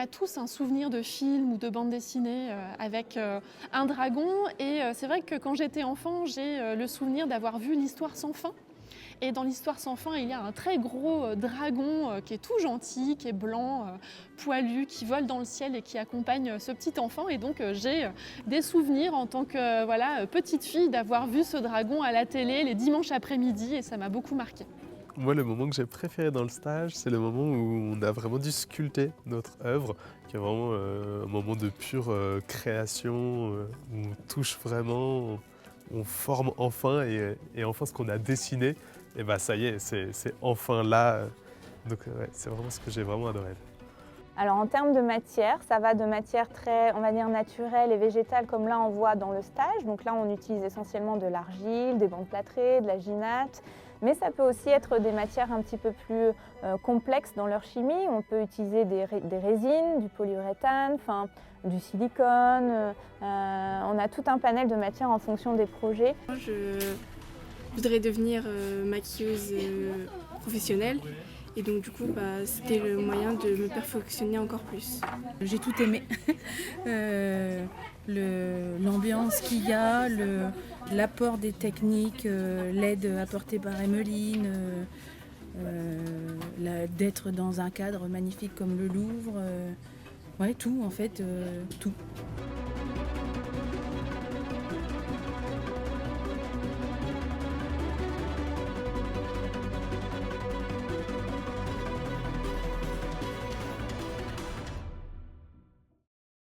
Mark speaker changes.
Speaker 1: a tous un souvenir de film ou de bande dessinée avec un dragon. Et c'est vrai que quand j'étais enfant, j'ai le souvenir d'avoir vu l'Histoire sans fin. Et dans l'Histoire sans fin, il y a un très gros dragon qui est tout gentil, qui est blanc, poilu, qui vole dans le ciel et qui accompagne ce petit enfant. Et donc j'ai des souvenirs en tant que petite fille d'avoir vu ce dragon à la télé les dimanches après-midi et ça m'a beaucoup marqué.
Speaker 2: Moi, le moment que j'ai préféré dans le stage, c'est le moment où on a vraiment dû sculpter notre œuvre, qui est vraiment un moment de pure création, où on touche vraiment, on forme enfin, et enfin ce qu'on a dessiné, et bah ça y est, c'est enfin là. Donc ouais, c'est vraiment ce que j'ai vraiment adoré.
Speaker 3: Alors en termes de matière, ça va de matière très, on va dire, naturelle et végétale comme là on voit dans le stage. Donc là on utilise essentiellement de l'argile, des bandes plâtrées, de la ginate. Mais ça peut aussi être des matières un petit peu plus complexes dans leur chimie. On peut utiliser des résines, du polyuréthane, du silicone. On a tout un panel de matières en fonction des projets.
Speaker 4: Moi, je voudrais devenir maquilleuse professionnelle. Et donc du coup, c'était le moyen de me perfectionner encore plus.
Speaker 5: J'ai tout aimé. L'ambiance qu'il y a, l'apport des techniques, l'aide apportée par Emmeline, d'être dans un cadre magnifique comme le Louvre. Ouais, tout en fait, tout.